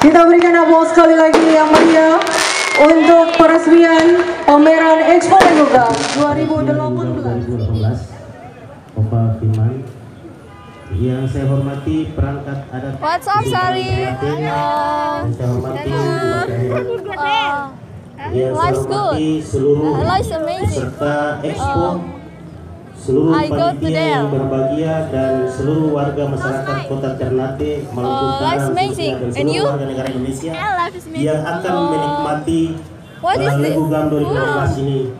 Kita berikan aplaus sekali lagi yang meriah untuk peresmian pameran Expo LEGU GAM 2018. Bapak Firman, yang saya hormati perangkat adat. What's up, Sari? Yang saya hormati Life's good. seluruh Life's amazing. peserta Expo, seluruh panitia yang berbahagia dan seluruh warga masyarakat Kota Ternate, Maluku Utara, dan seluruh warga negara Indonesia yang akan menikmati LEGU GAM 2018 ini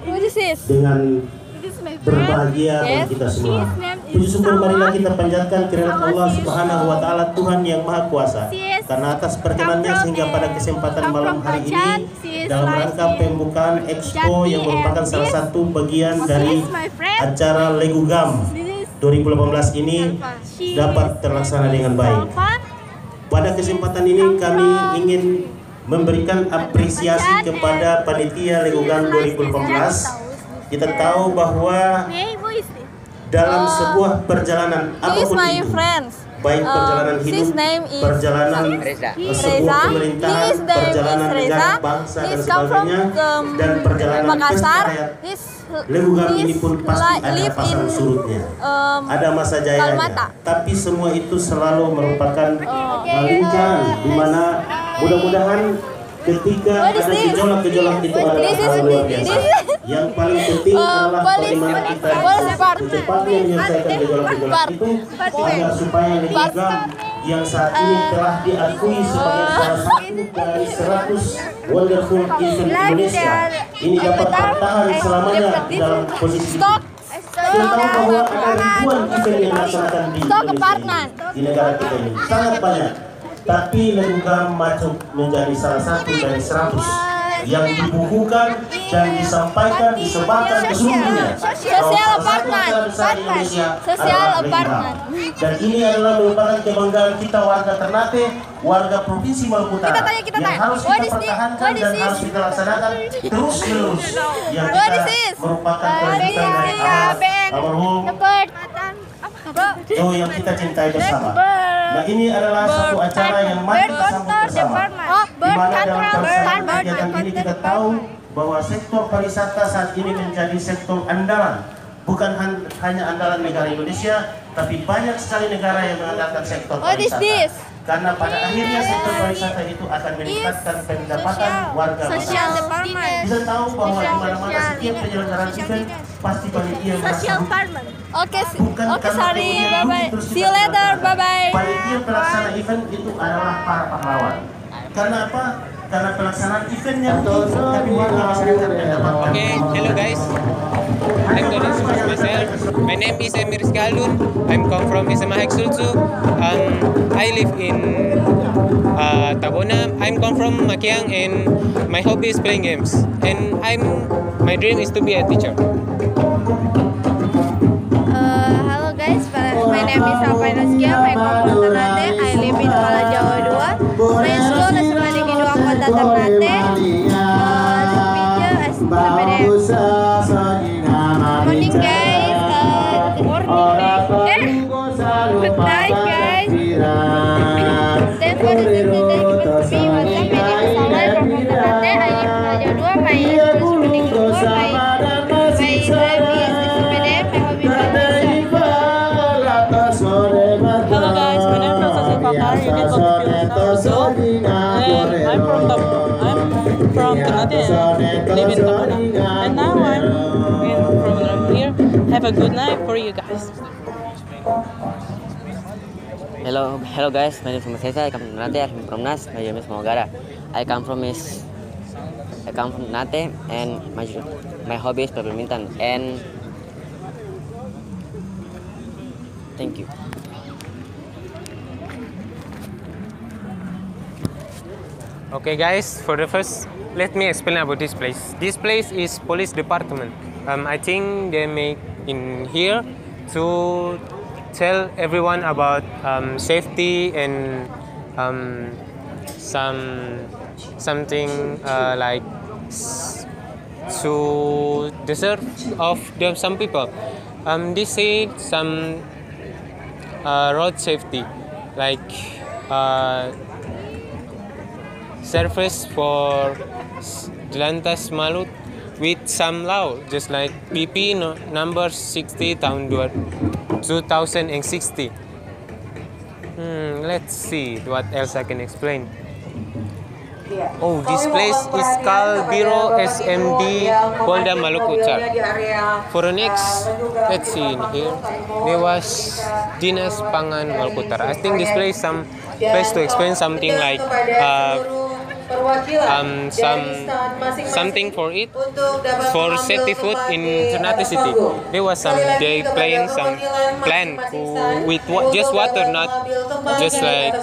dengan berbahagia bagi kita semua. Puji syukur marilah kita panjatkan kehadirat Allah Subhanahu wa taala, Tuhan yang Maha Kuasa, karena atas perkenannya sehingga pada kesempatan malam hari ini dalam rangka pembukaan Expo yang merupakan salah satu bagian dari acara LEGU GAM 2018 ini dapat terlaksana dengan baik. Pada kesempatan ini kami ingin memberikan apresiasi kepada panitia LEGU GAM 2018. Kita tahu bahwa dalam sebuah perjalanan apapun itu, baik perjalanan hidup, perjalanan sebuah pemerintahan, perjalanan negara, bangsa dan sebagainya, dan perjalanan pesta LEGU GAM ini pun pasti ada pasang surutnya, ada masa jayanya. Tapi semua itu selalu merupakan lincahan, di mana mudah-mudahan ketika ada gejolak-gejolak itu adalah hal luar biasa. Yang paling penting adalah bagaimana kita secepatnya menyelesaikan gejolak-gejolak itu agar supaya LEGU GAM yang saat ini telah diakui sebagai salah satu dari 100 wonderful event Indonesia ini dapat bertahan selamanya di dalam posisi itu. Kita tahu bahwa ada ribuan event yang dilaksanakan di Indonesia, di negara kita ini sangat banyak. Tapi LEGU GAM masuk menjadi salah satu dari 100 yang dibukukan dan disampaikan, disebarkan ke seluruh dunia. Sosial apartemen. Dan ini adalah merupakan kebanggaan kita warga Ternate, warga Provinsi Maluku Utara, yang harus kita pertahankan dan harus kita laksanakan terus menerus. Yang kita merupakan kelanjutan dari almarhum yang kita cintai bersama. Nah, ini adalah satu acara yang mari kita sambut bersama. Di mana dalam pelaksanaan kegiatan ini kita tahu bahwa sektor pariwisata saat ini menjadi sektor andalan. Bukan hanya andalan negara Indonesia, tapi banyak sekali negara yang mengandalkan sektor pariwisata. Karena pada akhirnya sektor pariwisata itu akan meningkatkan pendapatan warga masyarakat. Kita tahu bahwa di mana-mana setiap penyelenggaraan event pasti panitia merasa Oke, sorry, bye-bye. See you later, bye-bye. Panitia pelaksana event itu adalah para pahlawan. Karena apa? Karena pelaksanaan eventnya tapi warga masyarakat yang dapatkan. Okay, hello guys. I'm going to introduce myself. My name is Emir Skaldun. I'm come from SMA N. I live in Tabona. I'm come from Makiang and my hobby is playing games. And my dream is to be a teacher. Halo guys, my name is Salero. I come from Ternate. I live in Kuala Jawa 2. My school is SMA N Kota Ternate. Morning guys, good night guys. Thanks for listening to me. What's up? My name is Salero from Ternate. I live in Kuala Jawa 2. My school is SMA N Kota. My drive is SPD. My hobby is Hello guys, my name is Fakar. You can talk to me. I'm from Ternate, live in Tabona, and now I'm from here. Have a good night for you guys. Hello guys, my name is Masesa. I come from Ternate. I'm from Nas. My name is Mogara. I come from Ternate, and my hobby is badminton. And thank you. Okay guys, for the first, let me explain about this place. This place is police department. I think they make in here to tell everyone about safety and something like to deserve of some people. They say some road safety, like surface for Lantas Malut with some law, just like PP number 60 tahun 2060. Let's see what else I can explain. Oh, this place is called Biro SMD Polda Maluku Utara. For the next, let's see in here, there was Dinas Pangan Maluku Utara. I think this place some place to explain something like something for it for safety food in Ternate City. There was some they playing some plant with just water, not just like.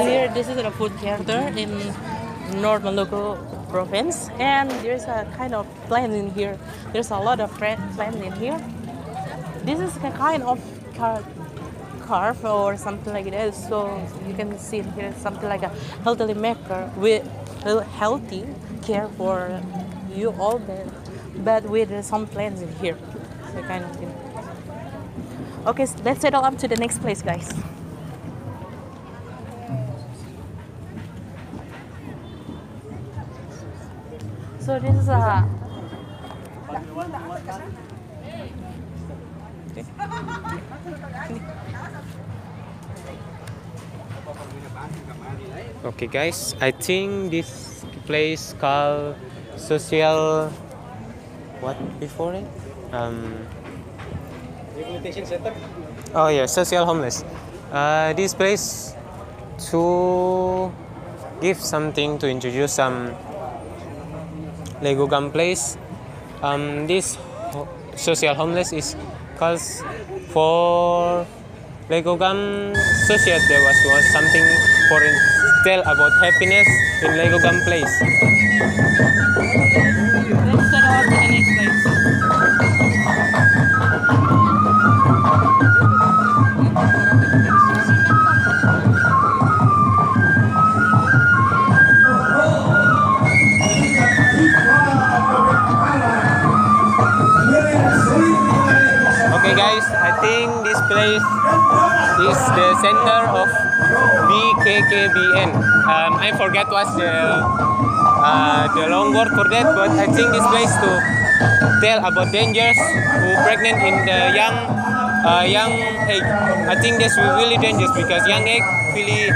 Here, this is a food center in North Maluku province, and there's a kind of plant in here. There's a lot of plant in here. This is a kind of carve or something like that. So you can see here something like a healthy maker with healthy care for you all, but with some plants in here. So kind of thing. Okay, so let's settle up to the next place, guys. So this is a Okay, guys, I think this place called social. What before it? Rehabilitation center. Oh yeah, social homeless. This place to give something to introduce some LEGU GAM place. This social homeless is called for LEGU GAM social. There was something for tell about happiness in LEGU GAM place. let's settle up to the next place. Okay guys, I think this place is the center of BKKBN. I forget what's the long word for that, but I think this place to tell about dangers who pregnant in the young age. I think that's really dangerous because young age really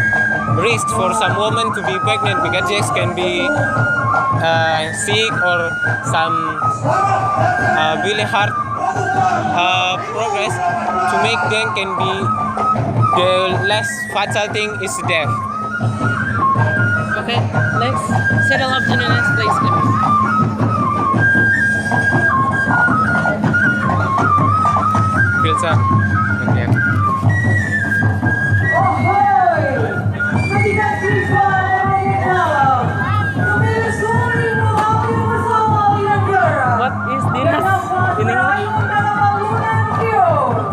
risk for some woman to be pregnant because they can be sick or some really hard progress to make them can be the less fatal thing is death. Okay, let's settle up to the next place, guys. Feels up. Okay. What is dinas in English?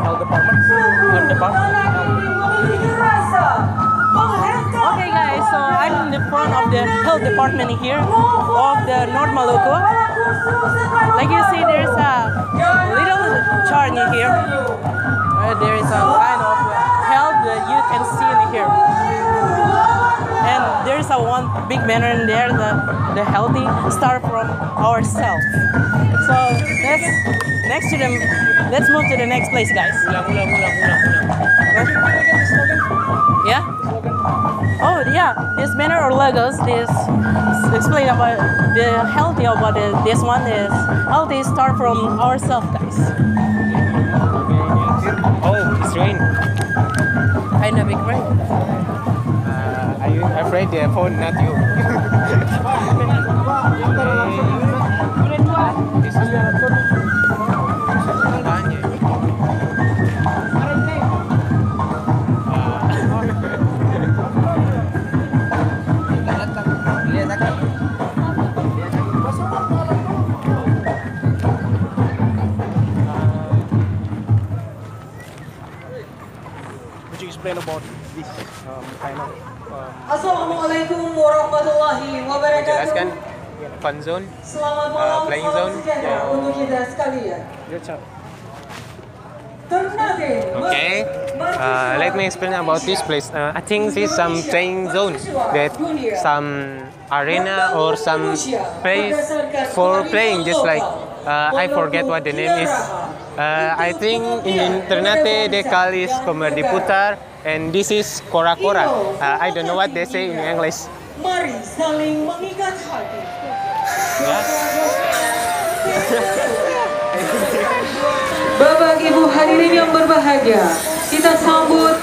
Health department. Health department. Okay guys, so I'm in the front of the health department here of the North Maluku. Like you see, there's a little chart in here. There is a kind of health that you can see in here. And there's a one big banner in there, the healthy start from ourselves. So let's move to the next place, guys. Yeah? Oh yeah, this banner or logos, this explain about the healthy about this one is healthy start from ourselves, guys. Oh, it's rain. Kind of big rain. Are you afraid the phone not you? Would you explain about this kind of Assalamualaikum warahmatullahi Jelaskan wabarakatuh. fun zone. Selamat malam, playing salam zone. sejahtera untuk kita sekalian. your child? Okay, let me explain about this place. I think this is some playing zone, that some arena or some place for playing, just like I forget what the name is. I think in Ternate they call it Komer Diputar, and this is Kora Kora. I don't know what they say in English. Mari saling mengikat hati. Bapak Ibu hadirin yang berbahagia, kita sambut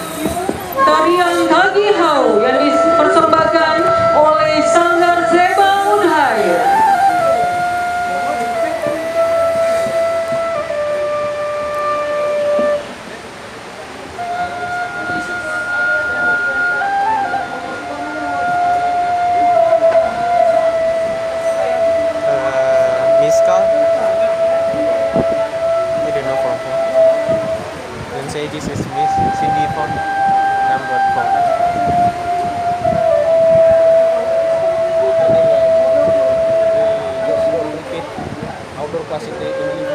tarian Tagi Hau yang dipersembahkan oleh Sanggar Seba Unhair. Miskal? I don't know from who. Don't say this is Miss Cindy phone. Number phone. Outdoor class in the evening.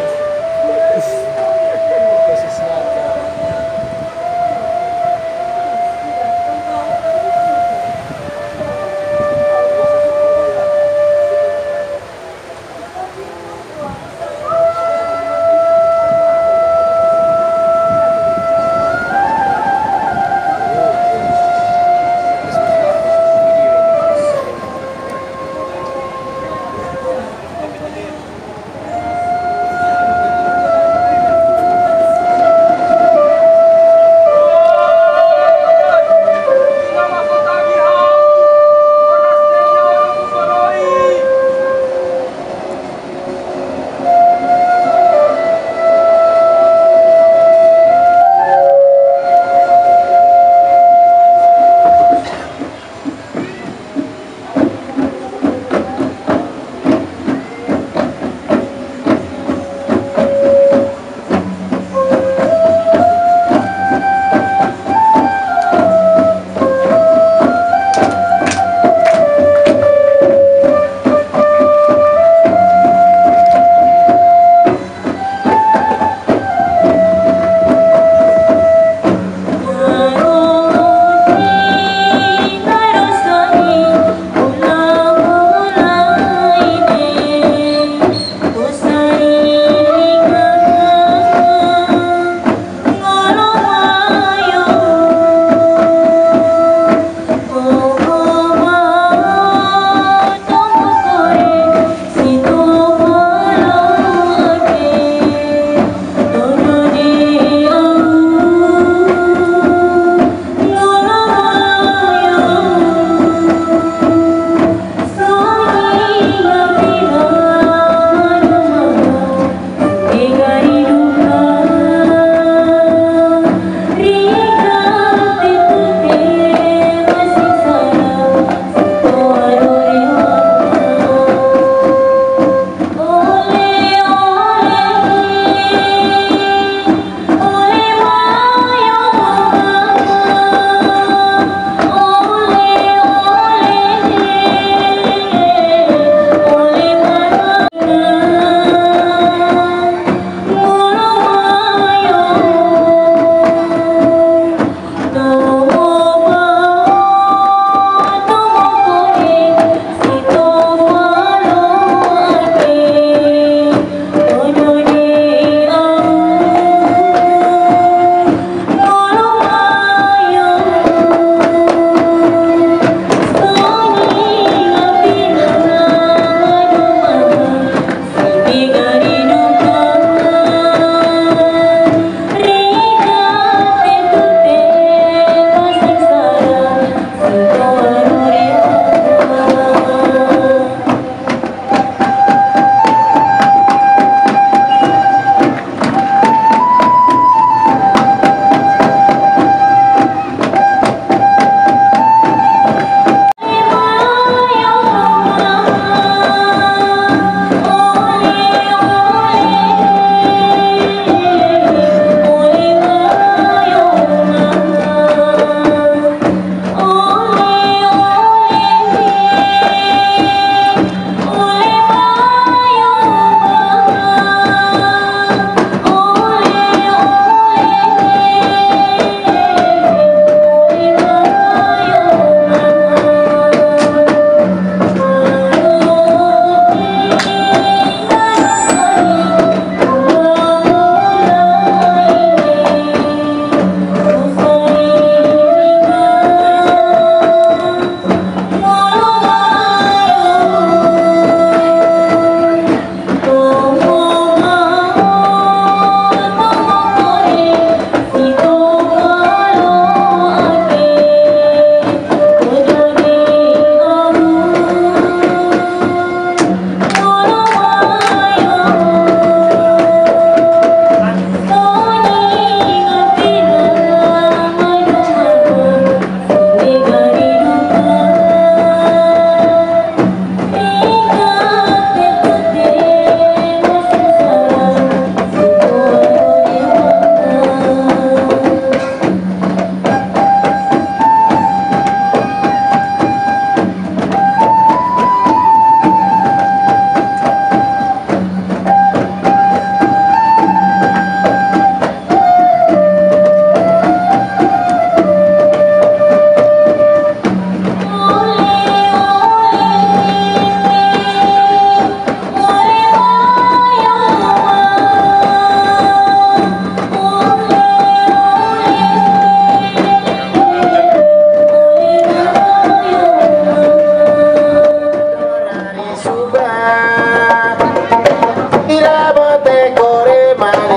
Because it's not.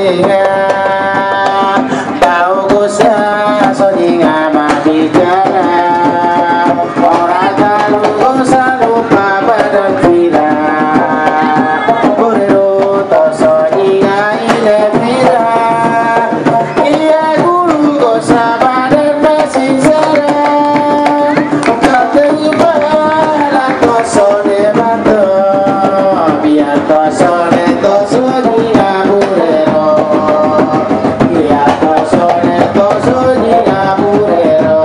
malinga Tau kusa soninga mabijana Orang talu kusa lupa badan vira Burero to soninga ile vira Iya guru kusa badan masih sarang Terima la tosone bato Biar tosone tosoninga burero Biar tosone tosoninga burero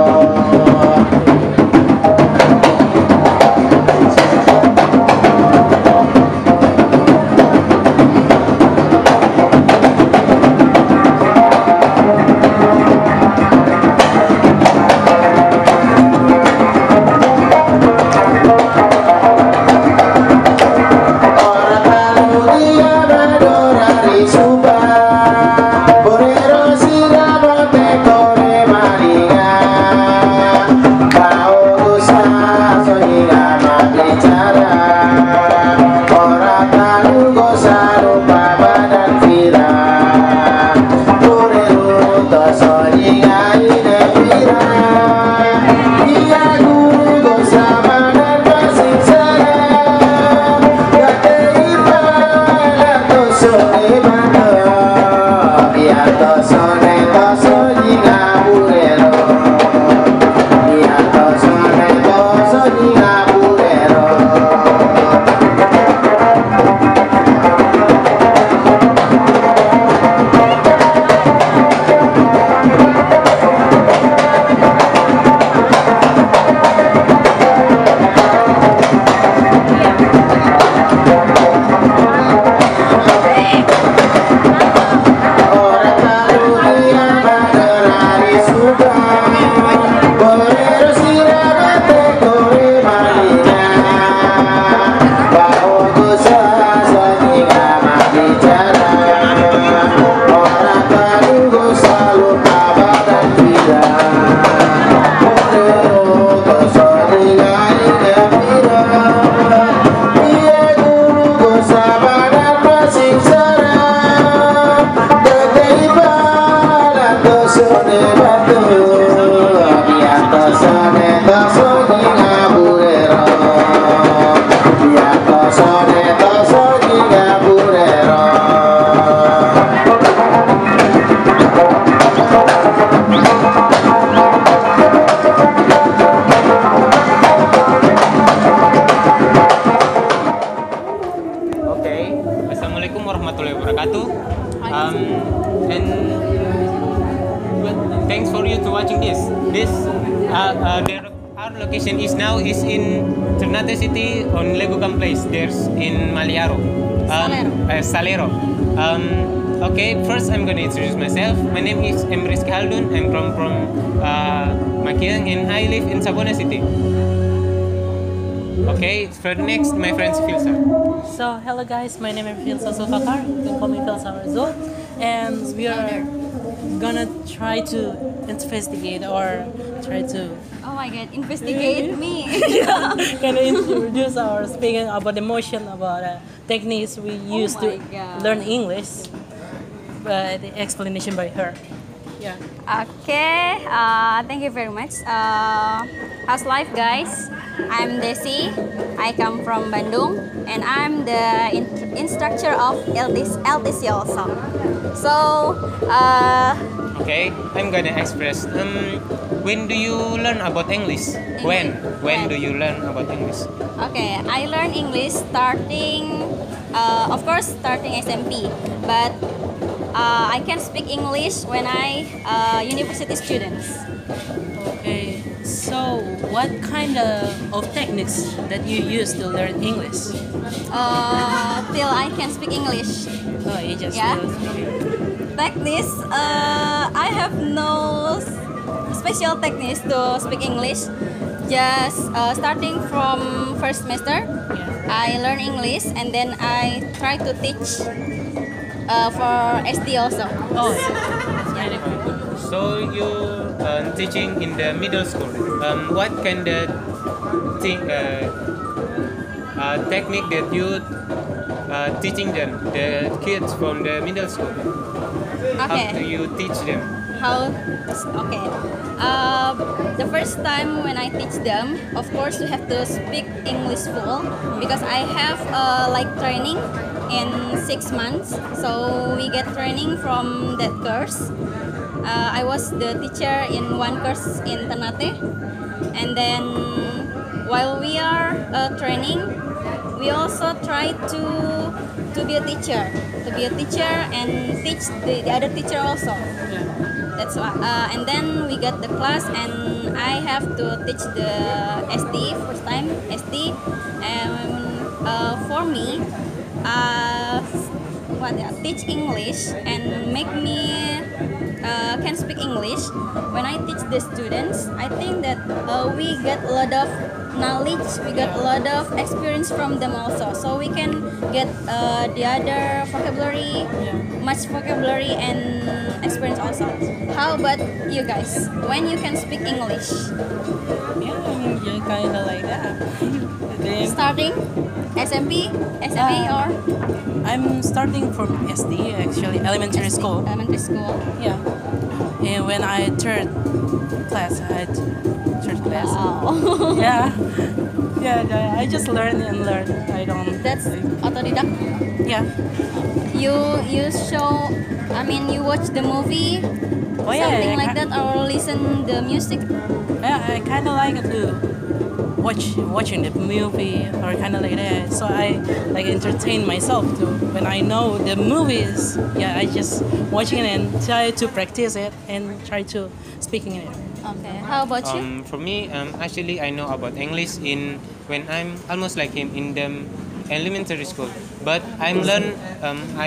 Orang talu dia badorari suba Borero sila bote kore malinga Kau kusa soninga mabicara Orang talu kusa lupa badan vira Borero to soninga ine vira Iya guru kusa badan masih sarang Gak terima la tosone bato Biar tosone tosoninga burero Biar tosone tosoninga burero Orang talu dia badorari suba Borero sila bote kore malinga Kau kusa soninga mabicara Orang talu kusa lupa badan vira Borero to soninga ine vira Iya guru kusa badan masih sarang Terima la tosone bato Biar tosone tosoninga burero Biar tosone tosoninga burero Okay. Assalamualaikum warahmatullahi wabarakatuh. And thanks for you to watching this. Our location is now in Ternate City on LEGU GAM Place. There's in Maliaro. Salero. Okay, first I'm gonna introduce myself. My name is Emris Khaldun. I'm from Makiang and I live in Sabona City. Okay, for the next, my friends Filsa. So, hello guys, my name is Filsa Sulfakar. You can call me Filsa Rizal. And we are gonna try to investigate or try to Oh my god, investigate me. kind of introduce our speaking about emotion, about techniques we use to my God. learn English. But the explanation by her. Yeah. Okay, thank you very much. How's life, guys? I'm Desi. I come from Bandung, and I'm the instructor of LTC also. So, Okay, I'm gonna express. When do you learn about English? When do you learn about English? okay, I learn English starting, of course, starting SMP, but I can speak English when I university students. Okay. So, what kind of techniques that you use to learn English? Till I can speak English. Oh, you just Yeah. do. Techniques, I have no special techniques to speak English. Just starting from first semester, I learn English and then I try to teach for SD also. Oh, that's very good. So you teaching in the middle school. What kind of technique that you teaching them, the kids from the middle school? Okay. How do you teach them? How? Okay. The first time when I teach them, of course, you have to speak English full because I have like training in 6 months. So we get training from that course. I was the teacher in one course in Ternate, and then while we are training, we also try to be a teacher, and teach the other teacher also. That's why. And then we get the class, and I have to teach the SD first time SD, and for me, teach English and make me can speak English. When I teach the students, I think that we get a lot of knowledge, we get a lot of experience from them also, so we can get the other vocabulary, much vocabulary and experience also. How about you guys? When you can speak English? Yeah, I mean, yeah, kind of like that. Then Starting SMP, SMA, or I'm starting from SD, actually, elementary school. elementary school? Yeah. And when I third class. Wow. Yeah. Yeah, I just learn and learn. I don't. That's autodidact. Yeah. You show, I mean, you watch the movie, Oh yeah. something like that, or listen the music. Yeah, I kind of like to watching the movie or kind of like that. So I like entertain myself too. When I know the movies, yeah, I just watching it and try to practice it and try to speaking it. Okay. How about you? For me, actually, I know about English when I'm almost like him in the elementary school. But I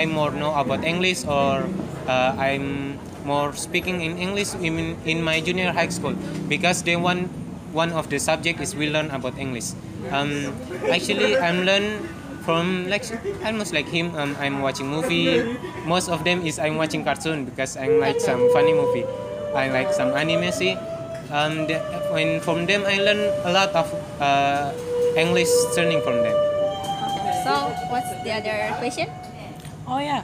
more know about English, or I'm more speaking in English in my junior high school, because one of the subject is we learn about English. Actually, I'm learn from like almost like him. I'm watching movie. Most of them is I'm watching cartoon because I like some funny movie. I like some anime. When from them I learn a lot of English learning from them. So, what's the other question? Oh yeah.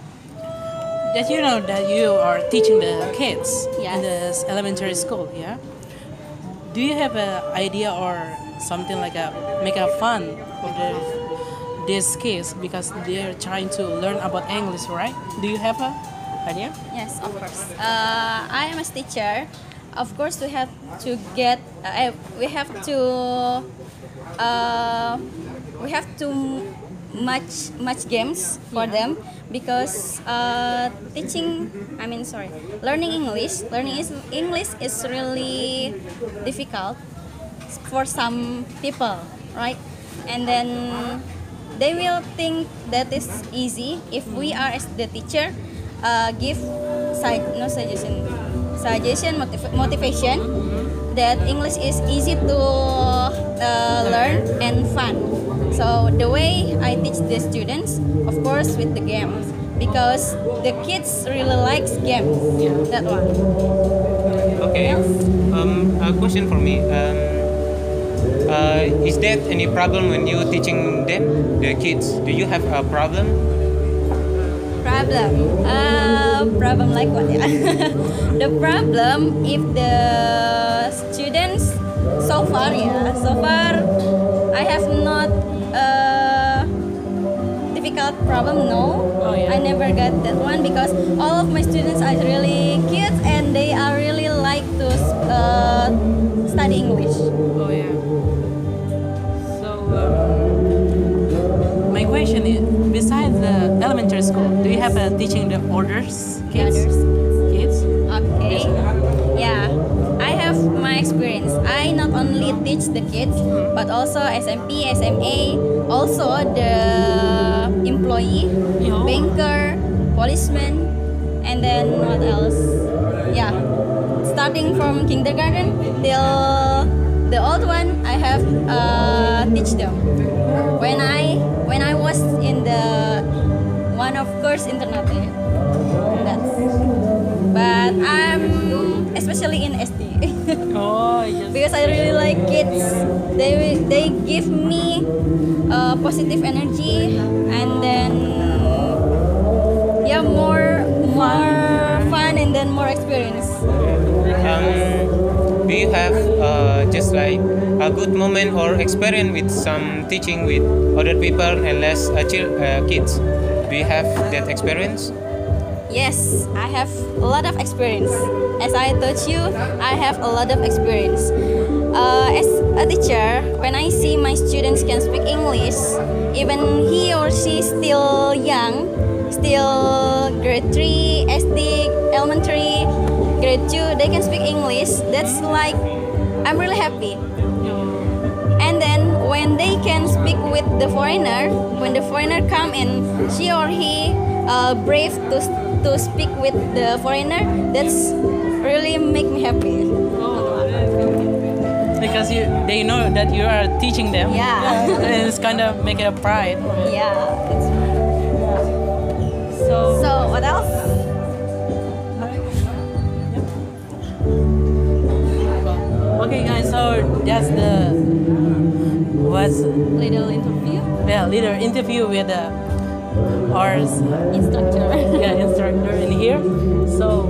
That you know that you are teaching the kids Yes. in the elementary school, yeah? Do you have an idea or something like make a fun for these kids because they're trying to learn about English, right? Do you have an idea? Yes, of course. I am a teacher. Of course, we have to get. We have to much games for them because learning English is really difficult for some people, right? And then they will think that is easy if we are as the teacher give motivation that English is easy to learn and fun. So the way I teach the students, of course, with the games, because the kids really likes games. That one. Okay. A question for me. Is there any problem when you teaching them, the kids? Do you have a problem? Problem like what? Yeah. The problem if the students so far I have not difficult problem. No, Oh, yeah. I never got that one because all of my students are really cute and they are really like to study English. Oh yeah. So my question is, besides the elementary school, do you have a teaching the others kids? Kids? Okay. Yeah, I have my experience. I not only teach the kids, but also SMP, SMA, also the employee, banker, policeman, and then what else? Yeah, starting from kindergarten till the old one, I have teach them. When I was in the one of course in Ternate. But I'm especially in SD Oh, yes. because I really like kids. They give me positive energy and then more experience? Do you have just like a good moment or experience with some teaching with other people and less kids? Do you have that experience? Yes, I have a lot of experience. As I told you, I have a lot of experience. As a teacher, when I see my students can speak English, even he or she still young, still grade 3, SD, elementary, grade 2, they can speak English. That's like, I'm really happy. And then when they can speak with the foreigner, when the foreigner come in, she or he brave to speak with the foreigner, that's really make me happy. Because they know that you are teaching them. Yeah. And it's kind of make it a pride. Yeah. So what else? Okay, guys. So that's the Little interview. little interview with our Instructor. instructor in here. So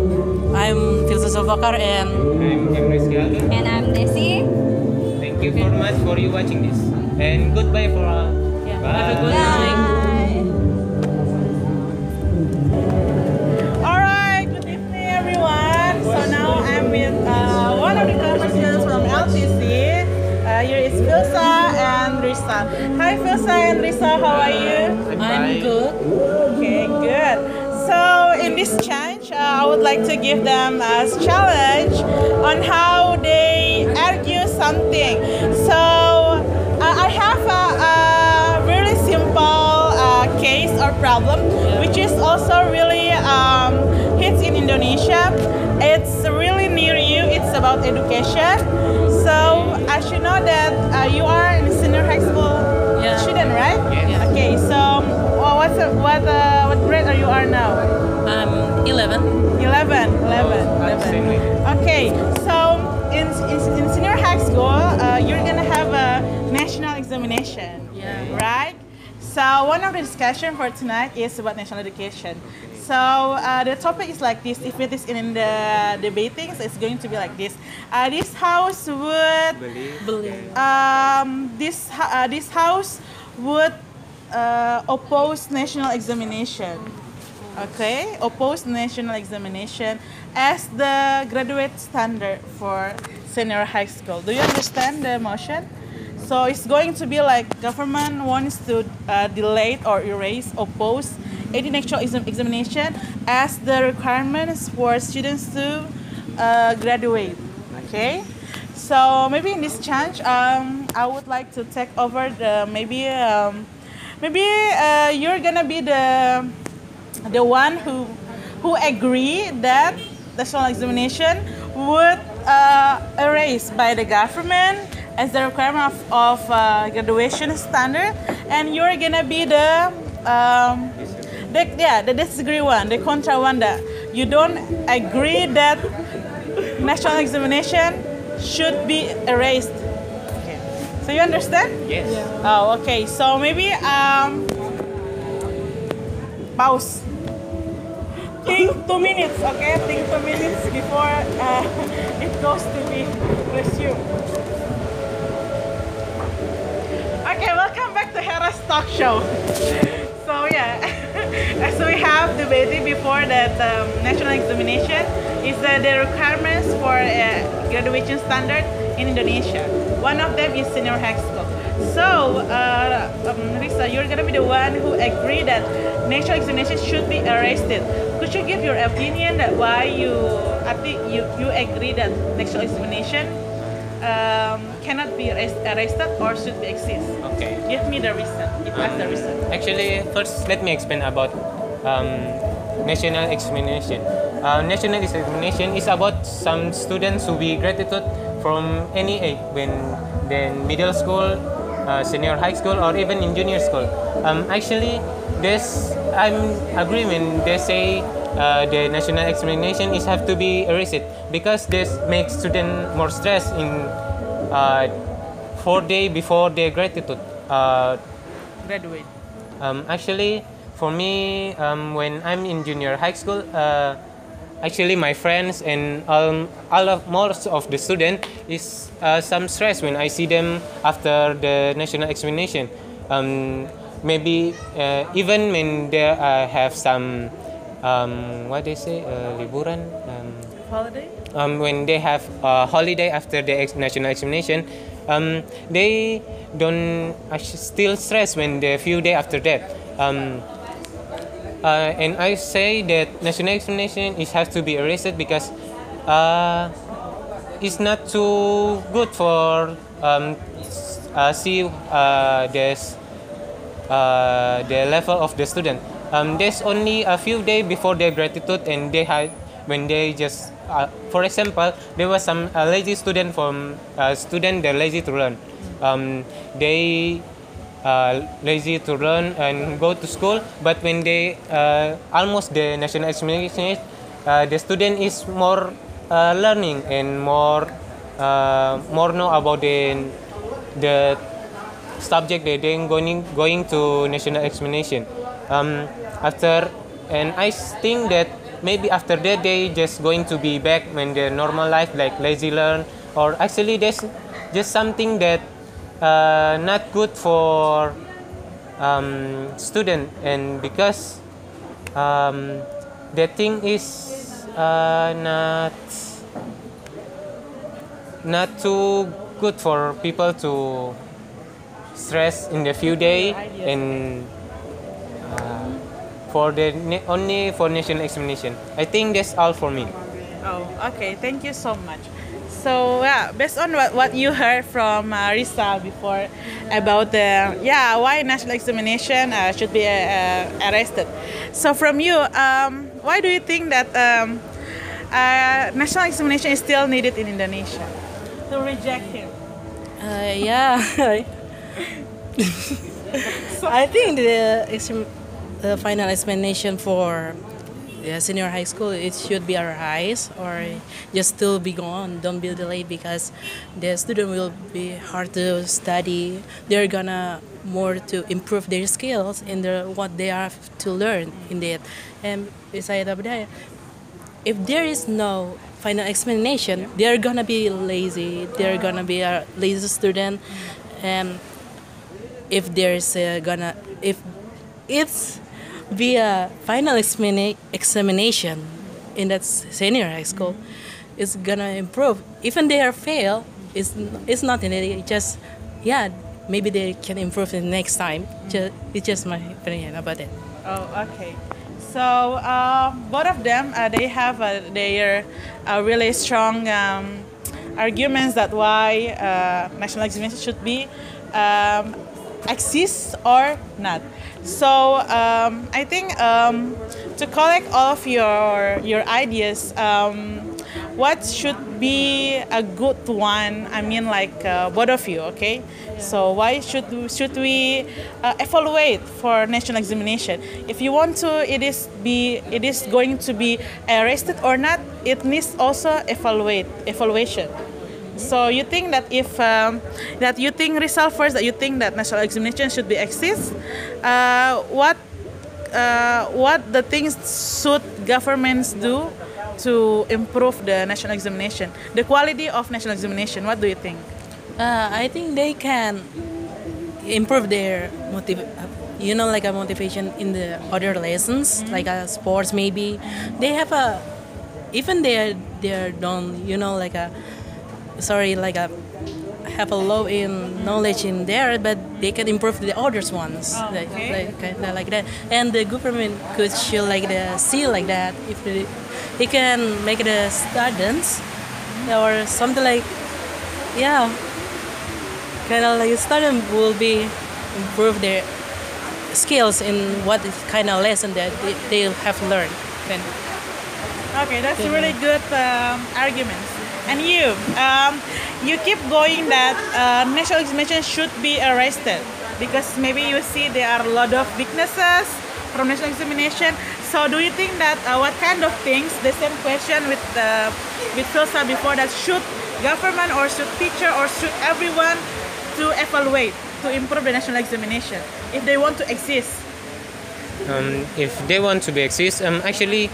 I'm Filsa Bakar and I'm Emre Siaga. And I'm Desi. Thank you very much for you watching this. And goodbye for all. have a good night. Alright, good evening everyone. So now I'm with one of the commerce students from LTC. Here is Filsa and Risa. Hi Filsa and Risa, how are you? I'm good. Okay, good. So in this challenge, I would like to give them a challenge on how they argue something. So I have a really simple case or problem, which is also really hits in Indonesia. It's really near you. It's about education. So I should know that you are in senior high school student, right? Yes. Okay. So what grade are you are now? I'm 11. 11. Same with you. Okay. So in senior high school, you're gonna have a national examination, right? So one of the discussion for tonight is about national education. So the topic is like this. If it is in the debating, so it's going to be like this. This house would this house would oppose national examination. Okay, oppose national examination as the graduate standard for senior high school. Do you understand the motion? So it's going to be like government wants to delay or erase, oppose any national examination as the requirements for students to graduate. Okay, so maybe in this challenge, I would like to take over the maybe you're gonna be the one who agree that national examination would erased by the government as the requirement of graduation standard, and you're gonna be the disagree one, the contra one, that you don't agree that national examination should be erased. Okay. So you understand? Yes. Oh, okay. So maybe pause. Think 2 minutes, okay? Think 2 minutes before it goes to be resumed. Okay, welcome back to Hera's talk show. So yeah, as we have debated before that national examination is the requirements for graduation standard in Indonesia. One of them is senior high school. So, Risa, you're gonna be the one who agree that national examination should be erased. Could you give your opinion that why you agree that national examination cannot be erased or should be exist? Okay. Give me the reason. Give us the reason. Actually, first let me explain about national examination. National examination is about some students who be graduated from any age, when then middle school, senior high school, or even in junior school. Actually, I'm agree when they say the national examination is have to be erased because this makes student more stress in 4 days before they graduate. Graduate. Actually, for me, when I'm in junior high school, actually my friends and most of the students is some stress when I see them after the national examination. Maybe even when they have some what they say liburan. Holiday? When they have a holiday after the national examination, they don't still stress when the few days after that. And I say that national examination has to be erased because it's not too good for see the level of the student. There's only a few days before their gratitude, and they had when they just, for example, there was some lazy student from student they're lazy to learn. They lazy to learn and go to school, but when they almost the national examination, the student is more learning and more know about the subject that they're going to national examination. After, and I think that maybe after that they just going to be back when their normal life, like lazy learn, or actually there's just something that not good for student, and because the thing is not too good for people to stress in the few days, and for the only for national examination. I think that's all for me. Oh, okay. Thank you so much. So yeah, based on what you heard from Risa before about the why national examination should be arrested. So from you, why do you think that national examination is still needed in Indonesia? To reject him. So I think the final examination for the senior high school, it should be arise or just still be gone. Don't be delayed because the student will be hard to study. They're gonna more to improve their skills in what they have to learn indeed. And besides that, if there is no final examination, they're gonna be lazy. They're gonna be a lazy student. And if there's if it's via final examination in that senior high school, it's gonna improve. Even they are fail, it's not in it. Just maybe they can improve the next time. It's just my opinion about it. Oh, okay. So both of them, they have their really strong arguments that why national examination should be exist or not. So I think to collect all of your ideas, what should be a good one? I mean, like both of you, okay? So why should we evaluate for national examination? If you want to, it is going to be arrested or not. It needs also evaluation. So you think that if that you think result first, that you think that national examination should be exist, what the things should governments do to improve the national examination, the quality of national examination? What do you think? I think they can improve their like a motivation in the other lessons, like sports maybe. They have even they don't have a low in knowledge in there, but they can improve the others ones. Oh, okay. like that. And the government could show like the seal like that. If they can make the students or something like kind of like student will be improve their skills in what kind of lesson that they have learned. Then. Okay, that's a really good argument. And you keep going that national examination should be arrested because maybe you see there are a lot of weaknesses from national examination. So do you think that what kind of things, the same question with Filsa before, that should government or should teacher or should everyone to evaluate to improve the national examination if they want to exist? If they want to be exist, actually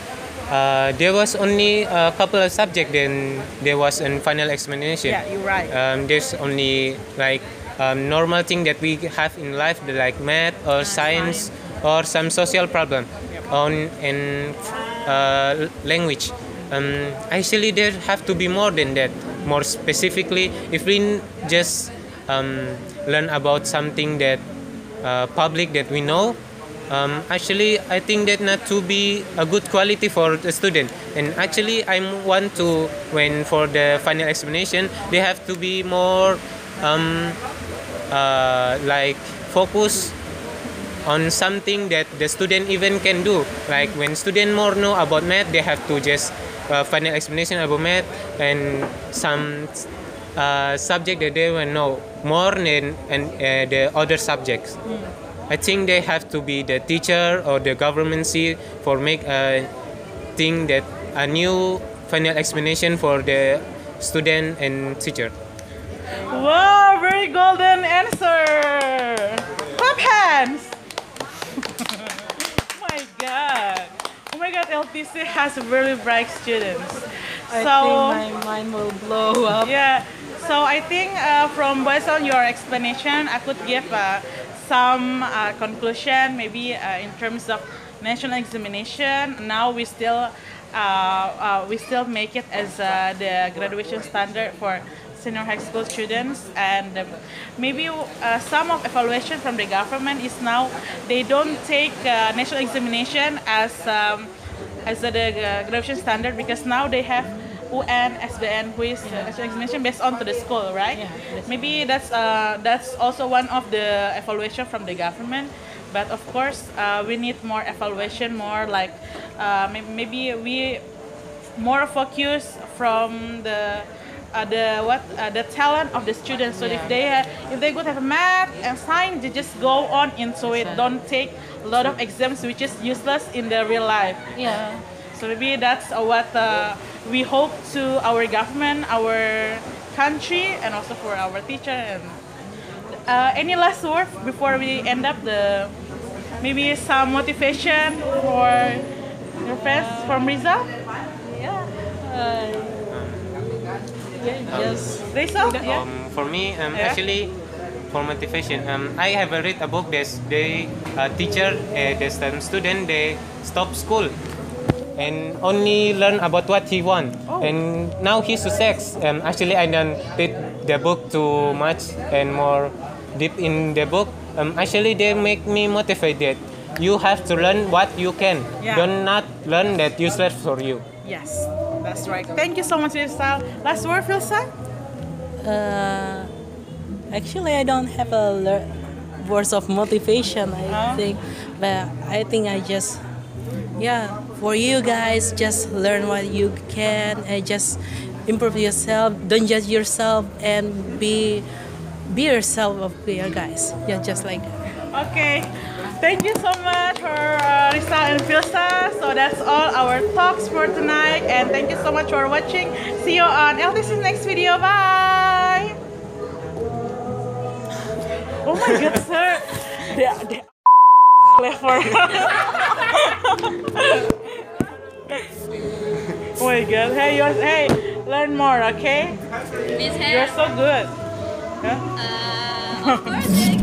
there was only a couple of subjects, then there was a final examination. Yeah, you're right. There's only like normal thing that we have in life, like math or science or some social problem on in language. Actually, there have to be more than that. More specifically, if we just learn about something that public that we know, actually I think that not to be a good quality for the student. And actually I want to, when for the final examination, they have to be more like focus on something that the student even can do. Like when student more know about math, they have to just final examination about math and some subject that they will know more than the other subjects. I think they have to be the teacher or the government see for make a thing that a new final explanation for the student and teacher. Wow, very golden answer. Clap hands. Oh my God. Oh my God, LTC has very bright students. I think my mind will blow up. Yeah. So I think from based on your explanation, I could give some conclusion, maybe in terms of national examination. Now we still make it as the graduation standard for senior high school students, and maybe some of evaluation from the government is now they don't take national examination as the graduation standard, because now they have UN, SBN, who is national examination based on to the school, right? Yeah, maybe that's also one of the evaluation from the government. But of course, we need more evaluation, more like maybe we more focus from the talent of the students. So if they could have math and science, they just go on into it. Don't take a lot of exams which is useless in the real life. Yeah. So maybe that's what we hope to our government, our country, and also for our teacher. And any last word before we end up maybe some motivation for your friends from Rizal? Just Rizal? For me, actually, for motivation, I have read a book that the teacher, the student, they stop school and only learn about what he want. And now he's success. Actually, I don't read the book too much and more deep in the book. Actually, they make me motivated. You have to learn what you can. Yeah. Don't not learn that useless for you. Yes, that's right. Thank you so much, Rizal. Last word, Filsa? actually, I don't have a words of motivation, I think, but I think I just, for you guys, just learn what you can and just improve yourself. Don't judge yourself and be yourself of your guys. Yeah, just like that. Okay. Thank you so much for Rizal and Filsa. So that's all our talks for tonight, and thank you so much for watching. See you on LTC's next video. Bye. Oh my God, sir. They clever. Oh my God. Hey, learn more, okay? Miss You're so good. of course.